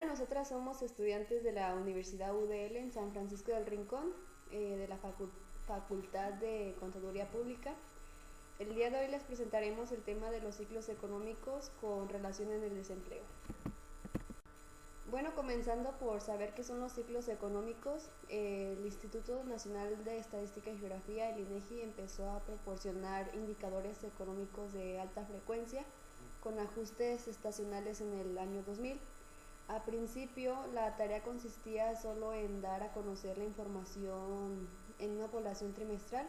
Nosotras somos estudiantes de la Universidad UDL en San Francisco del Rincón, de la Facultad de Contaduría Pública. El día de hoy les presentaremos el tema de los ciclos económicos con relación en el desempleo. Bueno, comenzando por saber qué son los ciclos económicos, el Instituto Nacional de Estadística y Geografía, el INEGI, empezó a proporcionar indicadores económicos de alta frecuencia con ajustes estacionales en el año 2000. A principio, la tarea consistía solo en dar a conocer la información en una población trimestral,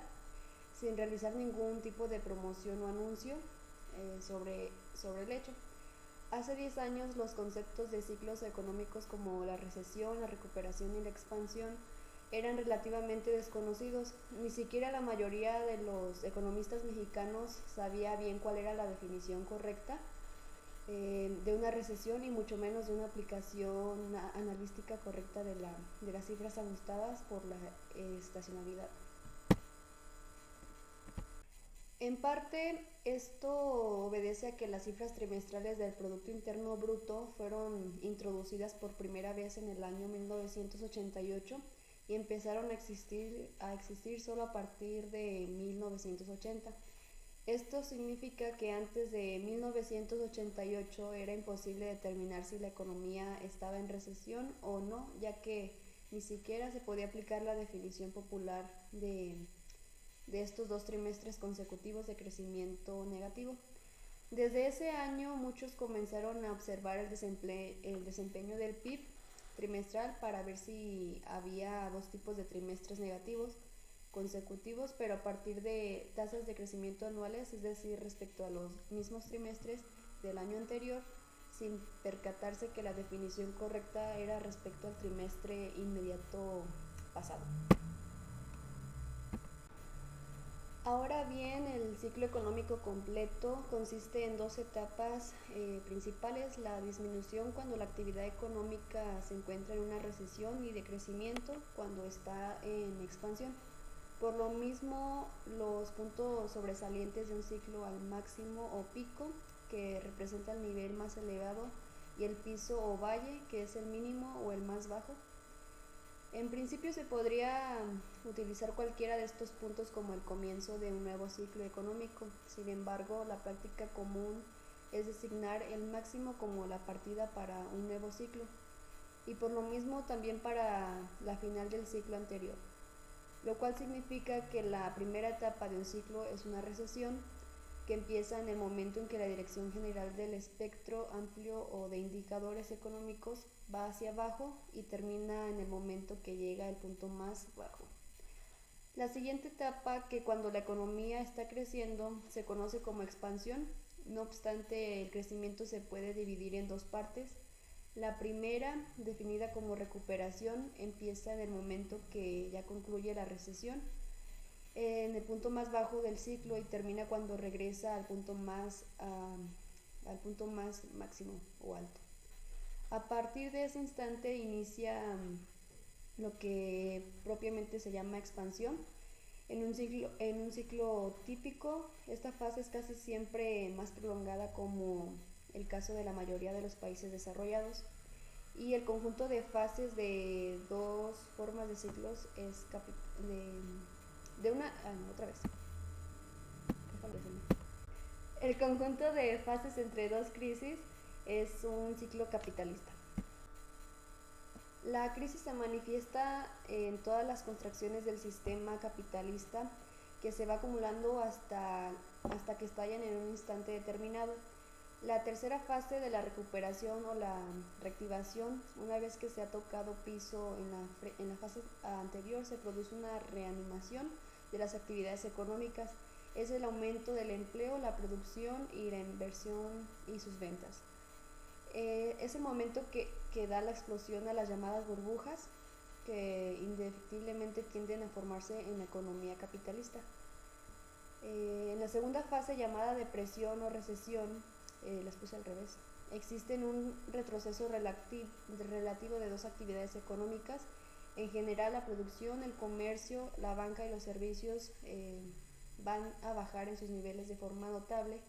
sin realizar ningún tipo de promoción o anuncio sobre el hecho. Hace 10 años los conceptos de ciclos económicos como la recesión, la recuperación y la expansión eran relativamente desconocidos. Ni siquiera la mayoría de los economistas mexicanos sabía bien cuál era la definición correcta de una recesión y mucho menos de una aplicación analítica correcta de las cifras ajustadas por la estacionalidad. En parte, esto obedece a que las cifras trimestrales del Producto Interno Bruto fueron introducidas por primera vez en el año 1988 y empezaron a existir solo a partir de 1980. Esto significa que antes de 1988 era imposible determinar si la economía estaba en recesión o no, ya que ni siquiera se podía aplicar la definición popular de estos 2 trimestres consecutivos de crecimiento negativo. Desde ese año muchos comenzaron a observar el desempeño del PIB trimestral para ver si había 2 tipos de trimestres negativos consecutivos, pero a partir de tasas de crecimiento anuales, es decir, respecto a los mismos trimestres del año anterior, sin percatarse que la definición correcta era respecto al trimestre inmediato pasado. Ahora bien, el ciclo económico completo consiste en 2 etapas principales: la disminución cuando la actividad económica se encuentra en una recesión y decrecimiento cuando está en expansión. Por lo mismo, los puntos sobresalientes de un ciclo al máximo o pico, que representa el nivel más elevado, y el piso o valle, que es el mínimo o el más bajo. En principio se podría utilizar cualquiera de estos puntos como el comienzo de un nuevo ciclo económico. Sin embargo, la práctica común es designar el máximo como la partida para un nuevo ciclo, y por lo mismo también para la final del ciclo anterior, lo cual significa que la primera etapa de un ciclo es una recesión, que empieza en el momento en que la dirección general del espectro amplio o de indicadores económicos va hacia abajo y termina en el momento que llega al punto más bajo. La siguiente etapa, que cuando la economía está creciendo, se conoce como expansión. No obstante, el crecimiento se puede dividir en 2 partes. La primera, definida como recuperación, empieza en el momento que ya concluye la recesión, en el punto más bajo del ciclo, y termina cuando regresa al punto más máximo o alto. A partir de ese instante inicia lo que propiamente se llama expansión. En un ciclo típico, esta fase es casi siempre más prolongada, como el caso de la mayoría de los países desarrollados, y el conjunto de fases de 2 formas de ciclos es de una otra vez el conjunto de fases entre 2 crisis es un ciclo capitalista. La crisis se manifiesta en todas las contracciones del sistema capitalista, que se va acumulando hasta que estallan en un instante determinado. La tercera fase de la recuperación o la reactivación, una vez que se ha tocado piso en la fase anterior, se produce una reanimación de las actividades económicas. Es el aumento del empleo, la producción y la inversión y sus ventas. Es el momento que da la explosión a las llamadas burbujas, que indefectiblemente tienden a formarse en la economía capitalista. En la segunda fase, llamada depresión o recesión, las puse al revés, existe un retroceso relativo de 2 actividades económicas. En general, la producción, el comercio, la banca y los servicios van a bajar en sus niveles de forma notable,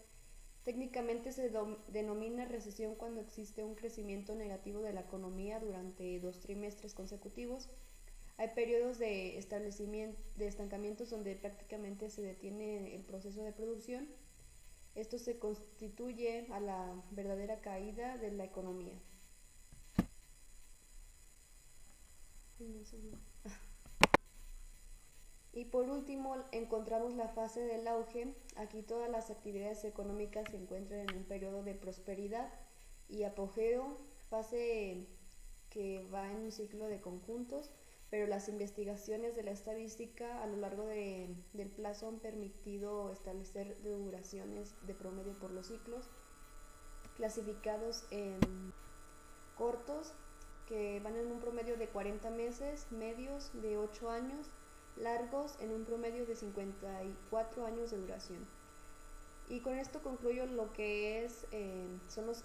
Técnicamente se denomina recesión cuando existe un crecimiento negativo de la economía durante 2 trimestres consecutivos. Hay periodos de estancamientos donde prácticamente se detiene el proceso de producción. Esto se constituye a la verdadera caída de la economía. Y por último encontramos la fase del auge. Aquí todas las actividades económicas se encuentran en un periodo de prosperidad y apogeo, fase que va en un ciclo de conjuntos, pero las investigaciones de la estadística a lo largo del plazo han permitido establecer duraciones de promedio por los ciclos, clasificados en cortos, que van en un promedio de 40 meses, medios de 8 años, largos en un promedio de 54 años de duración. Y con esto concluyo lo que son los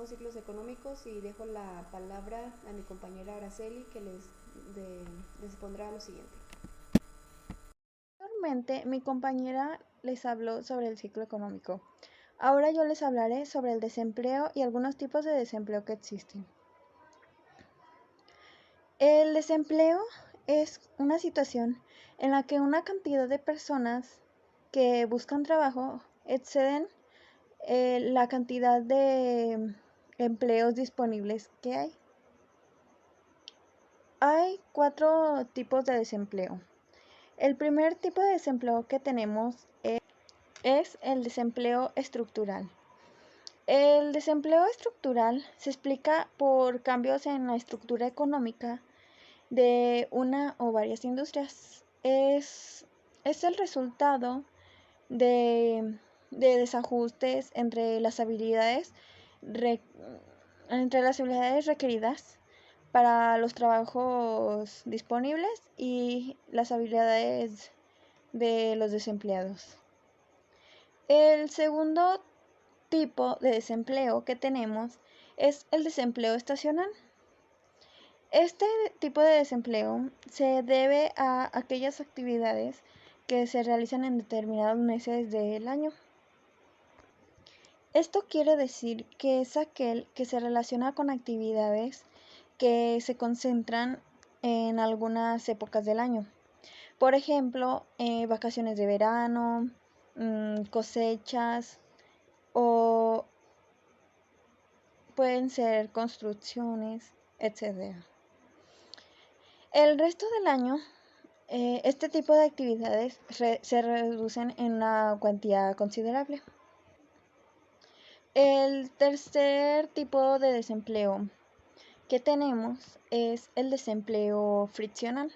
ciclos económicos y dejo la palabra a mi compañera Araceli, que les pondrá lo siguiente. Anteriormente, mi compañera les habló sobre el ciclo económico. Ahora yo les hablaré sobre el desempleo y algunos tipos de desempleo que existen. El desempleo es una situación en la que una cantidad de personas que buscan trabajo exceden la cantidad de empleos disponibles que hay. Hay 4 tipos de desempleo. El primer tipo de desempleo que tenemos es el desempleo estructural. El desempleo estructural se explica por cambios en la estructura económica de una o varias industrias. Es el resultado de desajustes entre las habilidades requeridas para los trabajos disponibles y las habilidades de los desempleados. El segundo tipo de desempleo que tenemos es el desempleo estacional. Este tipo de desempleo se debe a aquellas actividades que se realizan en determinados meses del año. Esto quiere decir que es aquel que se relaciona con actividades que se concentran en algunas épocas del año. Por ejemplo, vacaciones de verano, cosechas, o pueden ser construcciones, etc. El resto del año, este tipo de actividades se reducen en una cuantía considerable. El tercer tipo de desempleo que tenemos es el desempleo friccional.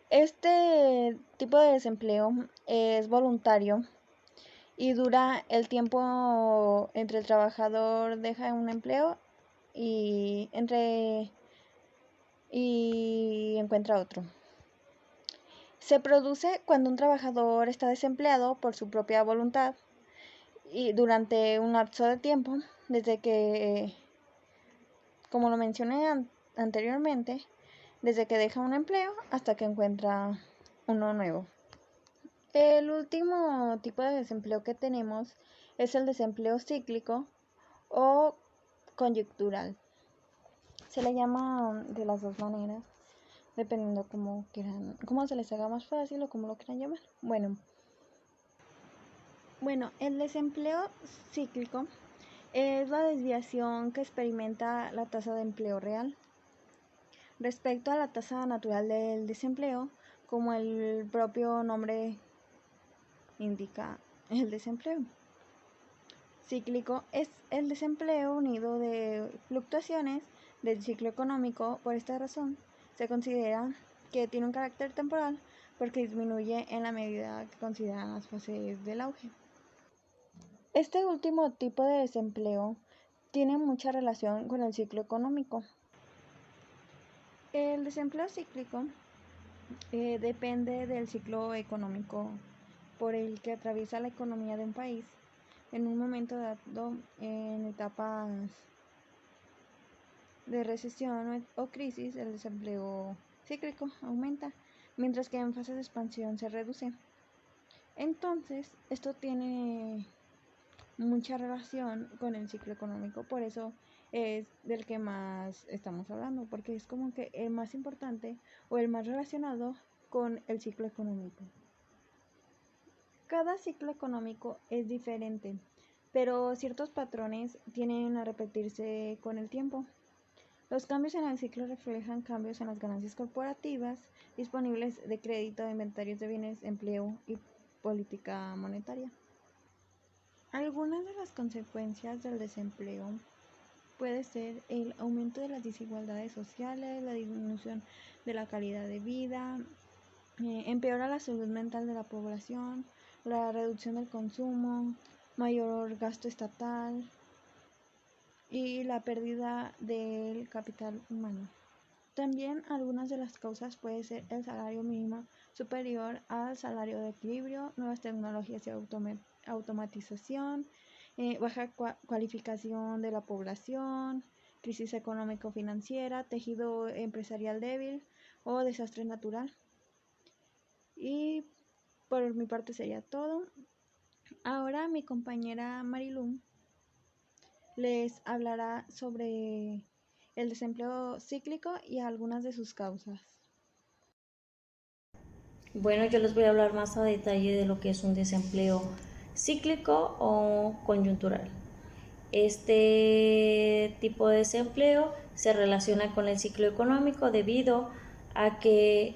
Este tipo de desempleo es voluntario y dura el tiempo entre el trabajador deja un empleo y encuentra otro. Se produce cuando un trabajador está desempleado por su propia voluntad y durante un lapso de tiempo, desde que, como lo mencioné anteriormente, desde que deja un empleo hasta que encuentra uno nuevo. El último tipo de desempleo que tenemos es el desempleo cíclico o coyuntural. Se le llama de las dos maneras, dependiendo cómo se les haga más fácil o cómo lo quieran llamar. Bueno, el desempleo cíclico es la desviación que experimenta la tasa de empleo real respecto a la tasa natural del desempleo, como el propio nombre indica el desempleo. Cíclico es el desempleo unido de fluctuaciones del ciclo económico. Por esta razón, se considera que tiene un carácter temporal porque disminuye en la medida que consideran las fases del auge. Este último tipo de desempleo tiene mucha relación con el ciclo económico. El desempleo cíclico depende del ciclo económico por el que atraviesa la economía de un país. En un momento dado, en etapas de recesión o crisis, el desempleo cíclico aumenta, mientras que en fases de expansión se reduce. Entonces, esto tiene mucha relación con el ciclo económico, por eso es del que más estamos hablando, porque es como que el más importante o el más relacionado con el ciclo económico. Cada ciclo económico es diferente, pero ciertos patrones tienden a repetirse con el tiempo. Los cambios en el ciclo reflejan cambios en las ganancias corporativas disponibles de crédito, inventarios de bienes, empleo y política monetaria. Algunas de las consecuencias del desempleo puede ser el aumento de las desigualdades sociales, la disminución de la calidad de vida, empeora la salud mental de la población, la reducción del consumo, mayor gasto estatal y la pérdida del capital humano. También algunas de las causas puede ser el salario mínimo superior al salario de equilibrio, nuevas tecnologías y automatización, baja cualificación de la población, crisis económico-financiera, tejido empresarial débil o desastre natural. Y por mi parte sería todo. Ahora mi compañera Marilu les hablará sobre el desempleo cíclico y algunas de sus causas. Bueno, yo les voy a hablar más a detalle de lo que es un desempleo cíclico o coyuntural. Este tipo de desempleo se relaciona con el ciclo económico debido a que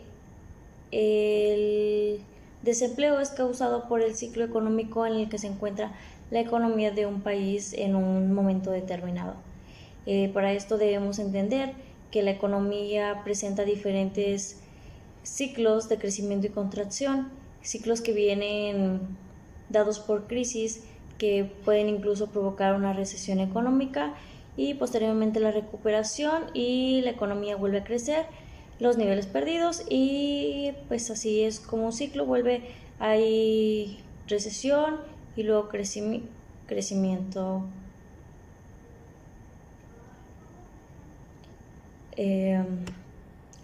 el desempleo es causado por el ciclo económico en el que se encuentra la economía de un país en un momento determinado. Para esto debemos entender que la economía presenta diferentes ciclos de crecimiento y contracción, ciclos que vienen dados por crisis que pueden incluso provocar una recesión económica y posteriormente la recuperación y la economía vuelve a crecer los niveles perdidos y pues así es como un ciclo vuelve, hay recesión y luego crecimiento.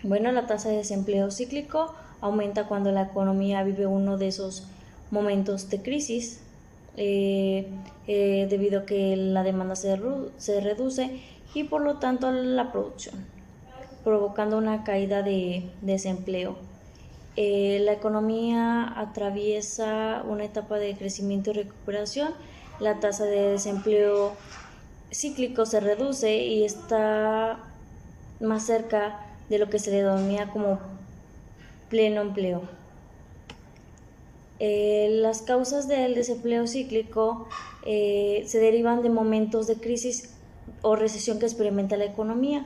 Bueno, la tasa de desempleo cíclico aumenta cuando la economía vive uno de esos momentos de crisis debido a que la demanda se reduce y por lo tanto la producción, provocando una caída de desempleo. La economía atraviesa una etapa de crecimiento y recuperación. La tasa de desempleo cíclico se reduce y está más cerca de lo que se le denomina como pleno empleo. Las causas del desempleo cíclico se derivan de momentos de crisis o recesión que experimenta la economía,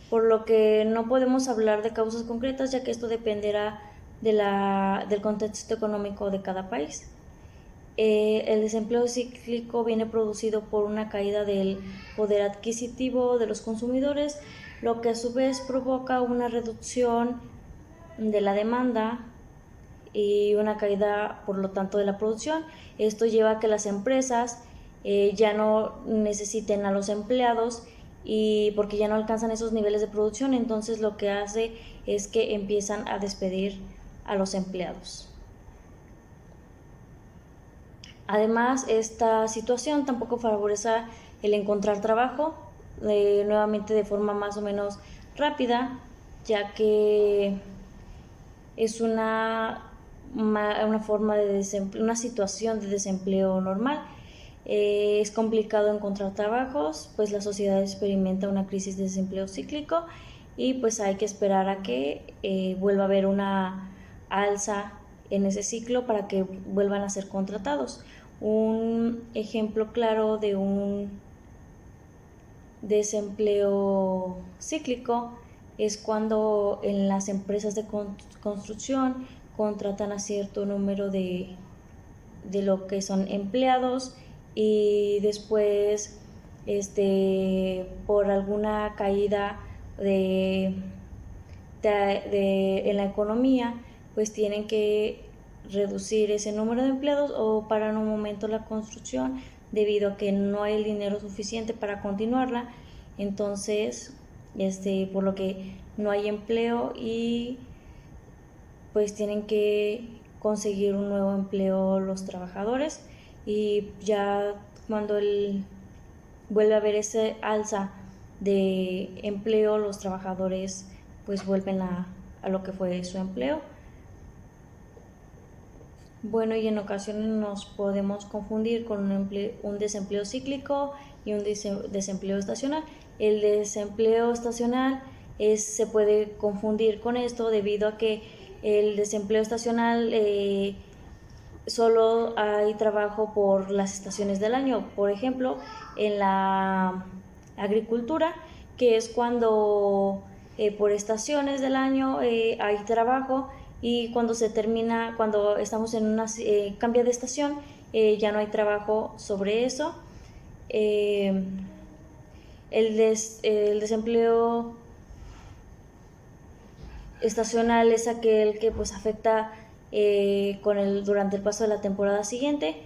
por lo que no podemos hablar de causas concretas, ya que esto dependerá del contexto económico de cada país. El desempleo cíclico viene producido por una caída del poder adquisitivo de los consumidores, lo que a su vez provoca una reducción de la demanda y una caída, por lo tanto, de la producción. Esto lleva a que las empresas ya no necesiten a los empleados y porque ya no alcanzan esos niveles de producción, entonces lo que hace es que empiezan a despedir a los empleados. Además, esta situación tampoco favorece el encontrar trabajo nuevamente de forma más o menos rápida, ya que es una forma de desempleo, una situación de desempleo normal. Es complicado encontrar trabajos, pues la sociedad experimenta una crisis de desempleo cíclico y pues hay que esperar a que vuelva a haber una alza en ese ciclo para que vuelvan a ser contratados. Un ejemplo claro de un desempleo cíclico es cuando en las empresas de construcción contratan a cierto número de lo que son empleados y después por alguna caída en la economía pues tienen que reducir ese número de empleados o parar un momento la construcción debido a que no hay el dinero suficiente para continuarla, entonces por lo que no hay empleo y pues tienen que conseguir un nuevo empleo los trabajadores, y ya cuando vuelve a haber ese alza de empleo, los trabajadores pues vuelven a lo que fue su empleo. Bueno, y en ocasiones nos podemos confundir con un desempleo cíclico y un desempleo estacional. El desempleo estacional se puede confundir con esto debido a que el desempleo estacional solo hay trabajo por las estaciones del año. Por ejemplo, en la agricultura, que es cuando por estaciones del año hay trabajo, y cuando se termina, cuando estamos en una cambia de estación, ya no hay trabajo sobre eso. El desempleo estacional es aquel que pues afecta durante el paso de la temporada siguiente.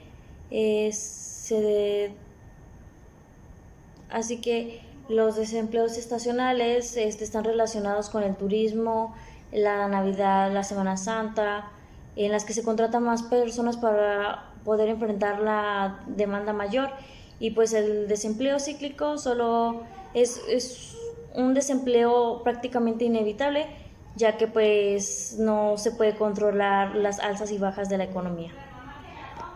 Así que los desempleos estacionales están relacionados con el turismo, la Navidad, la Semana Santa, en las que se contratan más personas para poder enfrentar la demanda mayor. Y pues el desempleo cíclico solo es un desempleo prácticamente inevitable, ya que pues no se puede controlar las alzas y bajas de la economía.